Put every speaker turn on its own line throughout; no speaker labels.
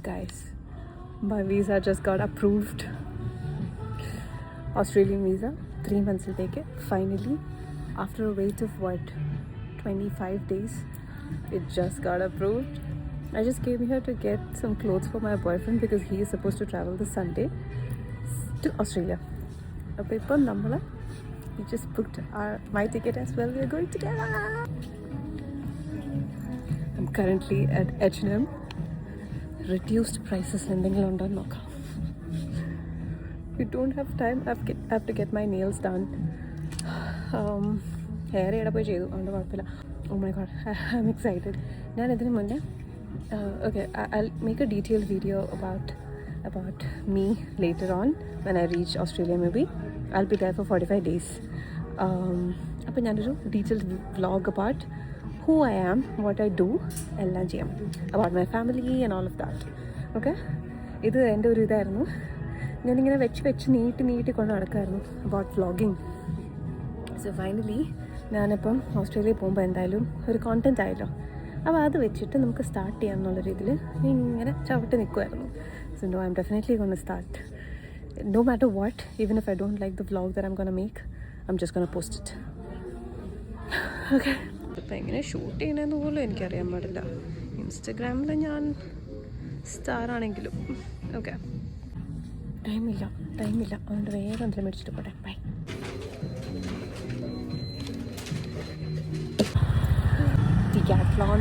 Guys, my visa just got approved. Australian visa, 3 months will take it. Finally, after a wait of 25 days, it just got approved. I just came here to get some clothes for my boyfriend because he is supposed to travel this Sunday to Australia. We just booked my ticket as well. We are going together. I'm currently at H&M. Reduced prices എന്തെങ്കിലും ഉണ്ടോ എന്ന് നോക്കാം. We don't have time. I have to get my nails done. Hair ഇവിടെ പോയി ചെയ്തു, അതുകൊണ്ട് കുഴപ്പമില്ല. Oh my god, I'm excited. ഞാൻ ഇതിന് മുന്നേ okay, I'll make a detailed video about me later on when I reach Australia. Maybe I'll be there for 45 days. അപ്പോൾ ഞാനൊരു detailed vlog about who I am, what I do, എല്ലാം ചെയ്യാം, about my family and all of that. Okay, ഇത് എൻ്റെ ഒരു ഇതായിരുന്നു. ഞാനിങ്ങനെ വെച്ച് നീട്ടി കൊണ്ട് നടക്കുമായിരുന്നു about vlogging. So finally ഞാനിപ്പം ഓസ്ട്രേലിയയിൽ പോകുമ്പോൾ എന്തായാലും ഒരു കോണ്ടൻറ്റ് ആയല്ലോ, അപ്പോൾ അത് വെച്ചിട്ട് നമുക്ക് സ്റ്റാർട്ട് ചെയ്യാം എന്നുള്ള രീതിയിൽ ഇങ്ങനെ ചവിട്ടി നിൽക്കുമായിരുന്നു. So no, I'm definitely going to start. No matter what, even if I don't like the vlog that I'm going to make, I'm just going to post it. Okay. ഇപ്പം എങ്ങനെ ഷൂട്ട് ചെയ്യണമെന്ന് പോലും എനിക്കറിയാൻ പാടില്ല. ഇൻസ്റ്റഗ്രാമിൽ ഞാൻ സ്റ്റാറാണെങ്കിലും. ഓക്കെ, ടൈമില്ല, അതുകൊണ്ട് വേഗം എന്തെങ്കിലും മേടിച്ചിട്ട് പോട്ടെ. ബൈ. ഡിക്കാത്ലോൺ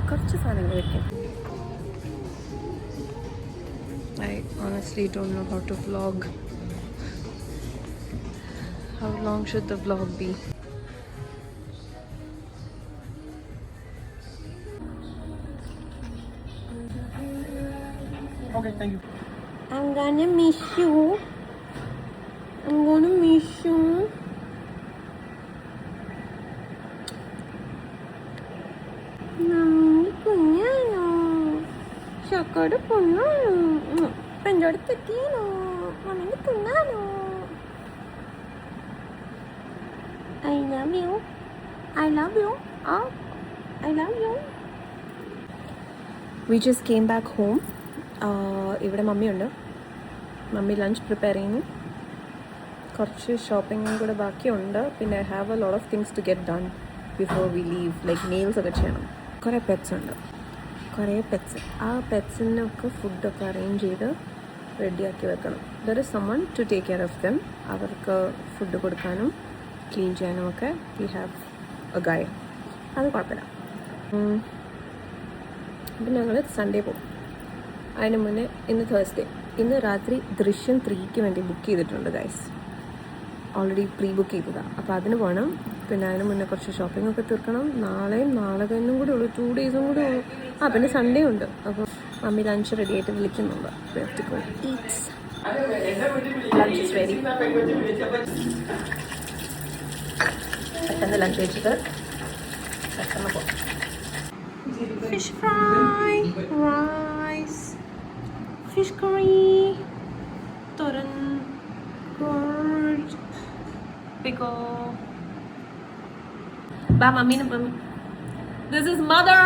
കുറച്ച് സാധനങ്ങൾ വയ്ക്കും. I honestly don't know how to vlog. How long should the vlog be?
Okay, thank you.
I'm gonna miss you. കുഞ്ഞാണോ? ചക്കോട് പൊണ്ണാണോ? പെഞ്ചോട് തെറ്റിയാണോ? മമ്മിന് തിന്നാണോ? I love you. Oh, I love you. We just came back home. ഇവിടെ മമ്മിയുണ്ട്. Mummy lunch prepare ചെയ്യുന്നു. കുറച്ച് ഷോപ്പിങ്ങും കൂടെ ബാക്കിയുണ്ട്. പിന്നെ I have a lot of things to get done before we leave. Like nails ഒക്കെ ചെയ്യണം. കുറേ pets ഉണ്ട്. ആ പെറ്റ്സിനൊക്കെ ഫുഡൊക്കെ അറേഞ്ച് ചെയ്ത് റെഡിയാക്കി വെക്കണം. There is someone to take care of them. അവർക്ക് ഫുഡ് കൊടുക്കാനും ക്ലീൻ ചെയ്യാനും ഒക്കെ വി ഹാവ് എ ഗൈ. അത് കുഴപ്പമില്ല. അപ്പം ഞങ്ങൾ സൺഡേ പോകും. അതിന് മുന്നേ ഇന്ന് തേഴ്സ്ഡേ. ഇന്ന് രാത്രി ദൃശ്യം 3ക്ക് വേണ്ടി ബുക്ക് ചെയ്തിട്ടുണ്ട് ഗൈസ്. ഓൾറെഡി പ്രീ ബുക്ക് ചെയ്തതാണ്. അപ്പോൾ അതിന് പോകണം. പിന്നെ അതിന് മുന്നേ കുറച്ച് ഷോപ്പിംഗ് ഒക്കെ തീർക്കണം. നാളെ കഴിഞ്ഞും കൂടി ഉള്ളൂ, 2 ഡേയ്സും കൂടി ഉള്ളൂ. പിന്നെ സൺഡേ ഉണ്ട്. അപ്പോൾ മമ്മി ലഞ്ച് റെഡി ആയിട്ട് വിളിക്കുന്നുണ്ട്. Lunch is ready. പെട്ടെന്ന് ലഞ്ച് വെച്ചിട്ട് പെട്ടെന്ന് പോകാം. Fish fry, rice, fish curry, thoran, gourd, pickle. ബാ മമ്മീനെ. This is mother.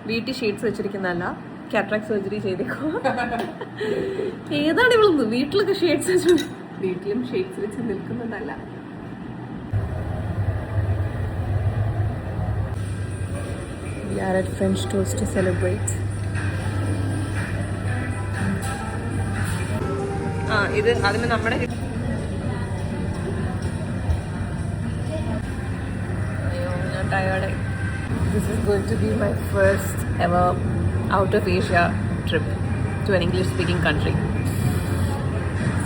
വീട്ടിൽ ഷീറ്റ്സ് വെച്ചിരിക്കുന്നതല്ല, കാറ്ററാക്ട് സർജറി ചെയ്തേക്കോ. ഏതാണ് ഇവള് വീട്ടിലൊക്കെ ഷീറ്റ്സ് വെച്ച്, വീട്ടിലും ഷീറ്റ്സ് വെച്ച് നിൽക്കുന്നതല്ല. We are at French Toast to celebrate. ഇത് അതിന് നമ്മുടെ ഞാൻ ടയേർഡായി. This is going to be my first ever out of Asia trip to an English speaking country.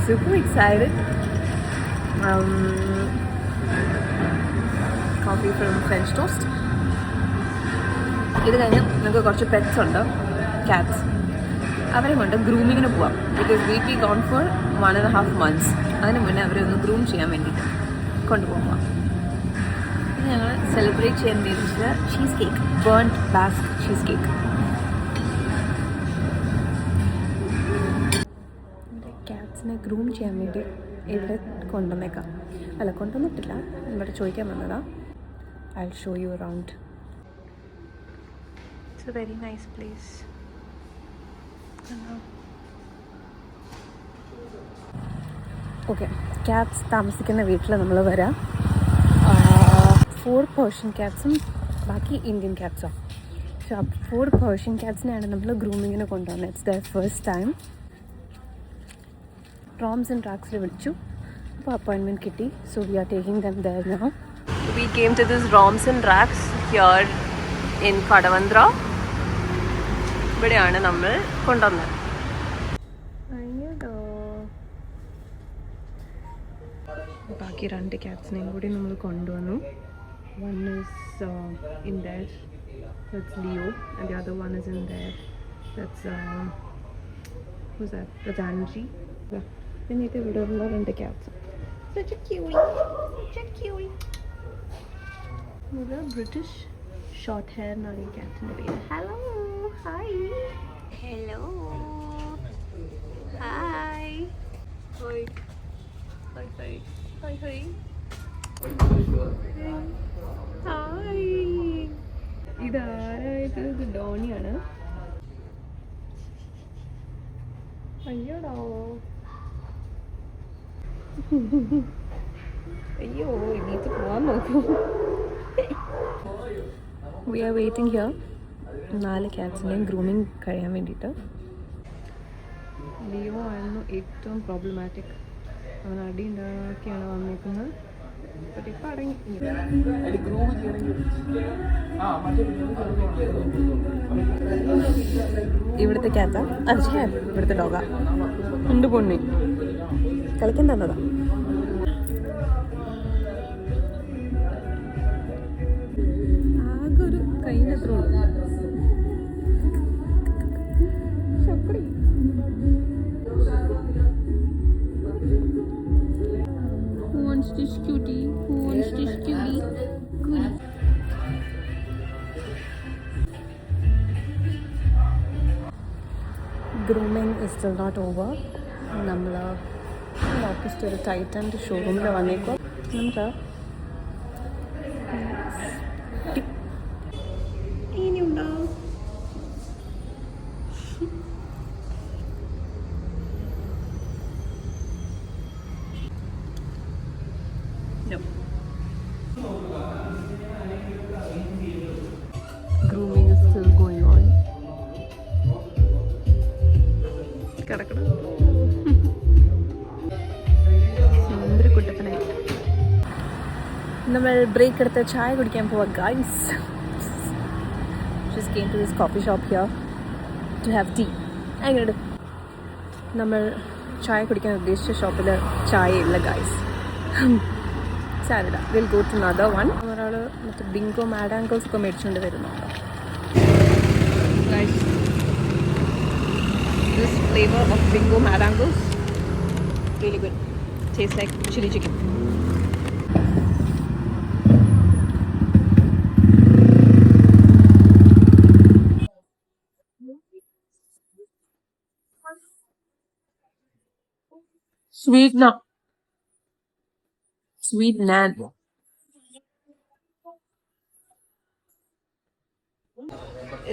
Super excited. Coffee from French Toast. ഇത് കഴിഞ്ഞ് നമുക്ക് കുറച്ച് pets ഉണ്ട്, cats. അവരെ കൊണ്ട് ഗ്രൂമിങ്ങിന് പോവാം. Because we be gone for 1.5 months. അതിന് മുന്നേ അവരെ ഒന്ന് ഗ്രൂം ചെയ്യാൻ വേണ്ടിയിട്ട് കൊണ്ടുപോകാം. പിന്നെ ഞങ്ങൾ സെലിബ്രേറ്റ് ചെയ്യാൻ വേണ്ടിയിട്ട് cheese cake, burned basque cheese cake. ക്യാറ്റ്സിനെ ഗ്രൂം ചെയ്യാൻ വേണ്ടി ഇവിടെ കൊണ്ടുവന്നേക്കാം. കൊണ്ടുവന്നിട്ടില്ല, ഇവിടെ ചോദിക്കാൻ വന്നതാ. I'll show you around. It's a very nice place. Okay, cats താമസിക്കുന്ന വീട്ടിൽ നമ്മൾ വരാം. 4 പേർഷ്യൻ ക്യാറ്റ്സും ബാക്കി ഇന്ത്യൻ ക്യാറ്റ്സാണ്. പക്ഷെ 4 പേർഷ്യൻ ക്യാറ്റ്സിനെയാണ് നമ്മൾ ഗ്രൂമിങ്ങിന് കൊണ്ടുവന്നത്. It's the first time. Roams and ട്രാക്സിൽ വിളിച്ചു, അപ്പോൾ അപ്പോയിൻമെൻറ്റ് കിട്ടി. So we are taking them there now. We came to this roams and tracks here in Kadavanthra. ഇവിടെയാണ് നമ്മൾ കൊണ്ടുവന്നത്. ബാക്കി 2 ക്യാറ്റ്സിനെയും കൂടി നമ്മൾ കൊണ്ടുവന്നു. One is in there, that's Leo, and the other one is in there, that's who's that, that's Angie. Then it would have learned the cats. Such a cutie, such a cutie. The British short hair Nari cat in the video. Hello, hi, hello, hi, hi, hi, hi, hi, hi. Hi, ഇതാരായത്? ഇത് ഡോണിയാണ്. അയ്യോടോ, അയ്യോ, ഇനീത്ത് പോവാൻ നോക്കൂ. We are waiting here. 4 ക്യാറ്റ്സിൻ്റെയും grooming കഴിയാൻ വേണ്ടിയിട്ട്. ലിയോ ആയിരുന്നു ഏറ്റവും പ്രോബ്ലമാറ്റിക്. അവൻ അടി ഉണ്ടാക്കിയാണ് വന്നേക്കുന്നത്. ഇവിടുത്തെ ക്യാറ്റാ, ഇവിടുത്തെ ഡോഗാ. ഉണ്ട് പൊണ്ണി കളിക്കാൻ തന്നതാ. ആകെ ഒരു കൈനത്രേ ഉള്ളൂ. This cutie, who wants this cutie? Good. Grooming is still not over. നമ്മൾ ഓപ്പോസിറ്റ് ഒരു ടൈറ്റൻ്റെ ഷോറൂമിൽ വന്നേക്കോ. നമുക്ക് ഇനിയുണ്ടാവും. Grooming is still going on. കിടക്കണം. സുന്ദരക്കുട്ടപ്പനായി നമ്മൾ ബ്രേക്ക് എടുത്ത് ചായ കുടിക്കാൻ പോവാ. Guys, just came to this coffee shop here to have tea. അങ്ങനെ നമ്മൾ ചായ കുടിക്കാൻ ഉദ്ദേശിച്ച ഷോപ്പിൽ ചായ ഇല്ല ഗൈസ്. സാരമില്ല, will go to another one. ഒരാൾ മറ്റേ ബിങ്കോ മാഡാങ്കിൾസ് ഒക്കെ മേടിച്ചുകൊണ്ട് വരുന്നുണ്ടോ. Guys, this flavor of bingo madangos really good. Tastes like chili chicken. Sweet na. Sweet nan.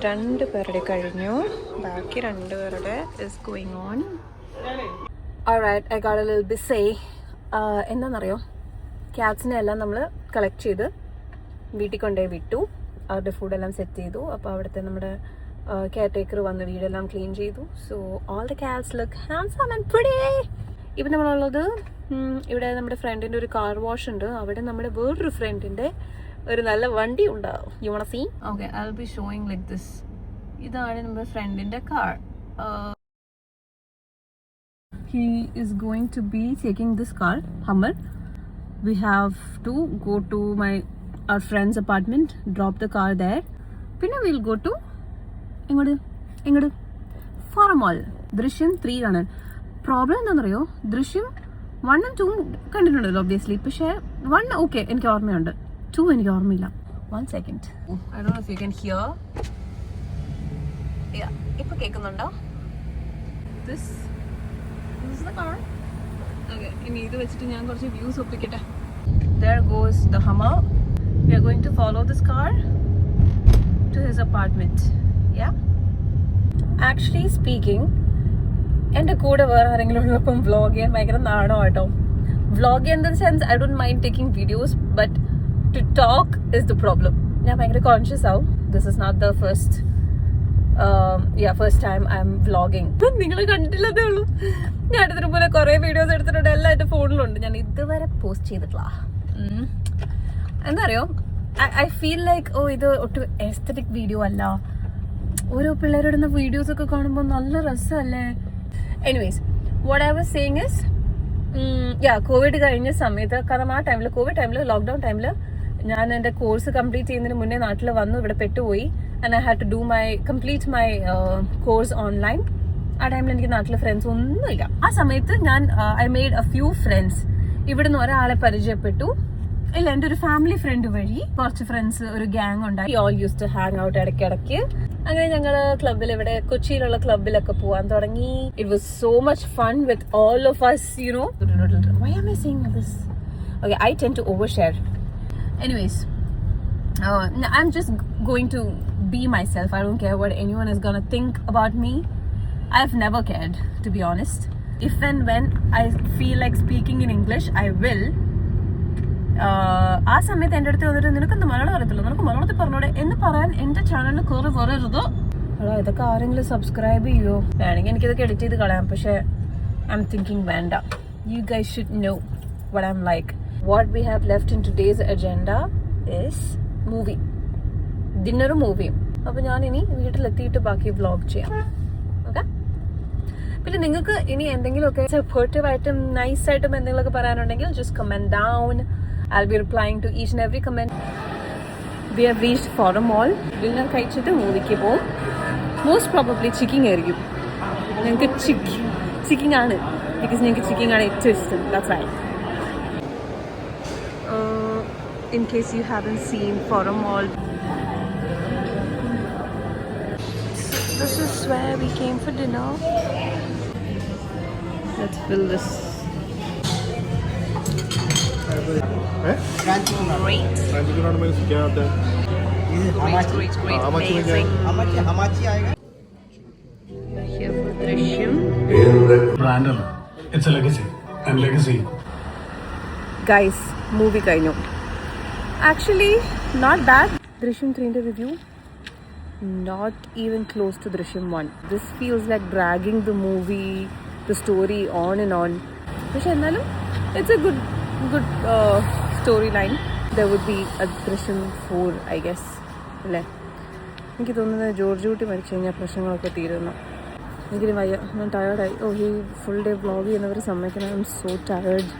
രണ്ട് പേരുടെ കഴിഞ്ഞു, ബാക്കി 2 പേരുടെ is going on. Alright, I got a little busy. എന്താണെന്നറിയോ, ക്യാറ്റ്സിനെ എല്ലാം നമ്മൾ കളക്ട് ചെയ്ത് വീട്ടിൽ കൊണ്ടുപോയി വിട്ടു. അവരുടെ ഫുഡെല്ലാം സെറ്റ് ചെയ്തു. അപ്പോൾ അവിടുത്തെ നമ്മുടെ കെയർ ടേക്കർ വന്ന് വീടെല്ലാം ക്ലീൻ ചെയ്തു. So all the cats look handsome and pretty. ഇപ്പം നമ്മളുള്ളത് ഇവിടെ നമ്മുടെ ഫ്രണ്ടിൻ്റെ ഒരു കാർ വാഷ് ഉണ്ട്. അവിടെ നമ്മുടെ വേറൊരു ഫ്രണ്ടിൻ്റെ ഒരു നല്ല വണ്ടി ഉണ്ടാവും. You want see? Okay, I will be showing like this. ഇതാണ് നമ്മുടെ ഫ്രണ്ടിൻ്റെ car. He is going to be taking this car, Hummer. We have to go to our friend's apartment, drop the car there. Pinna we'll go to ingadu Farm Mall. Drishyam 3 ആണ്. Problem എന്താണെന്നറിയോ, ദൃശ്യം 1 and 2 കണ്ടിട്ടുണ്ടല്ലോ obviously. പക്ഷേ 1 okay എനിക്ക് ഓർമ്മയുണ്ട്, 2 എനിക്ക് ഓർമ്മയില്ല. 1 second. I don't know if you can hear. Yeah, ഇപ്പൊ കേൾക്കുന്നുണ്ടോ? This is the car. Okay, ഇനി ഇത് വെച്ചിട്ട് ഞാൻ കുറച്ച് views ഒപ്പിക്കട്ടെ. There goes the Hummer. We are going to follow this car to his apartment. Yeah. Actually speaking, എൻ്റെ കൂടെ വേറെ ആരെങ്കിലും ഉള്ളപ്പം വ്ളോഗ് ചെയ്യാൻ ഭയങ്കര നാണോ കേട്ടോ. Vlog in the sense I don't mind taking videos, but to talk is the problem. ഞാൻ ഭയങ്കര കോൺഷ്യസ് ആവും. This is not the first time I am vlogging. നിങ്ങൾ കണ്ടില്ലതേ ഉള്ളൂ. ഞാൻ എടുത്തിട്ട് പോലെ കുറെ വീഡിയോസ് എടുത്തിട്ടുണ്ട്, എല്ലാം എൻ്റെ ഫോണിലുണ്ട്. ഞാൻ ഇതുവരെ പോസ്റ്റ് ചെയ്തിട്ടില്ല. എന്താ അറിയോ, ഐ ഫീൽ ലൈക്ക് ഇത് ഒട്ടും എസ്തറ്റിക് വീഡിയോ അല്ല. ഓരോ പിള്ളേരിടുന്ന വീഡിയോസ് ഒക്കെ കാണുമ്പോൾ നല്ല രസമല്ലേ. Anyways, what I was saying is, Covid കഴിഞ്ഞ സമയത്ത്, കാരണം ആ ടൈമിൽ കോവിഡ് ടൈമിൽ ലോക്ക്ഡൌൺ ടൈമിൽ ഞാൻ എൻ്റെ കോഴ്സ് കംപ്ലീറ്റ് ചെയ്യുന്നതിന് മുന്നേ നാട്ടിൽ വന്നു, ഇവിടെ പെട്ടുപോയി. And I had to do complete my course online. ആ ടൈമിൽ എനിക്ക് നാട്ടിൽ ഫ്രണ്ട്സ് ഒന്നുമില്ല. ആ സമയത്ത് ഞാൻ I made a few friends. ഇവിടുന്ന് ഒരാളെ പരിചയപ്പെട്ടു. ഇല്ല, എൻ്റെ ഒരു ഫാമിലി ഫ്രണ്ട് വഴി കുറച്ച് ഫ്രണ്ട്സ്, ഒരു ഗ്യാങ് ഉണ്ടായി. All used to hang out ഇടയ്ക്കിടയ്ക്ക്. അങ്ങനെ ഞങ്ങള് ക്ലബിൽ, ഇവിടെ കൊച്ചിയിലുള്ള ക്ലബിലൊക്കെ പോവാൻ തുടങ്ങി. It was so much fun with all of us, you know. Why am I saying this? Okay, I tend to overshare. Anyways, I'm just going to be myself. I don't care what anyone is gonna think about me. I've never cared, to be honest. If and when I feel like speaking in English, I will. ആ സമയത്ത് എൻ്റെ അടുത്ത് വന്നിട്ട് നിനക്കെന്ത് മലയാളം അറിയത്തില്ല, നിനക്ക് മലയാളത്തിൽ പറഞ്ഞോടെ എന്ന് പറയാൻ എൻ്റെ ചാനലിൽ കയറി പറയരുത്. അതാ, ഇതൊക്കെ ആരെങ്കിലും സബ്സ്ക്രൈബ് ചെയ്യുമോ? വേണമെങ്കിൽ എനിക്കിതൊക്കെ എഡിറ്റ് ചെയ്ത് കളയാം. പക്ഷേ ഐ എം തിങ്കിങ് വേണ്ട. You guys should know what I'm like. What we have left in today's agenda is movie. ഡിന്നറും മൂവിയും. അപ്പോൾ ഞാൻ ഇനി വീട്ടിലെത്തിയിട്ട് ബാക്കി വ്ളോഗ് ചെയ്യാം. ഓക്കെ. പിന്നെ നിങ്ങൾക്ക് ഇനി എന്തെങ്കിലുമൊക്കെ സപ്പോർട്ടീവായിട്ടും നൈസായിട്ടും എന്തെങ്കിലുമൊക്കെ പറയാനുണ്ടെങ്കിൽ just comment down. I'll be replying to each and every comment. We have reached Forum Mall. Dinner കഴിച്ചിട്ട് മൂവിക്ക് പോകും. മോസ്റ്റ് പ്രോബബ്ലി ചിക്കിങ് ആയിരിക്കും. ഞങ്ങൾക്ക് ചിക്കിങ് ആണ്, ബിക്കോസ് ഞങ്ങൾക്ക് ചിക്കിങ് ആണ് ഏറ്റവും ഇഷ്ടം. That's right. In case you haven't seen Forum Mall, this is where we came for dinner. Let's fill this. Great. How much आएगा? Here for Drishyam.
Brand, it's a legacy and legacy.
Guys, movie കഴിഞ്ഞു. Actually, not bad. Drishyam 3 review. Not even close to Drishyam 1. This feels like dragging the movie, the story on and on. പക്ഷെ എന്നാലും it's a good storyline. There would be a Drishyam 4, I guess. അല്ലേ? എനിക്ക് തോന്നുന്നത് George കുട്ടി മരിച്ചു കഴിഞ്ഞാൽ പ്രശ്നങ്ങളൊക്കെ തീരുന്നു. എനിക്കൊരു വയ്യ, ഞാൻ ടയേർഡായി. ഹി ഫുൾ ഡേ വ്ളോഗ് ചെയ്യുന്നവർ സമ്മതിക്കണം. I M so tired.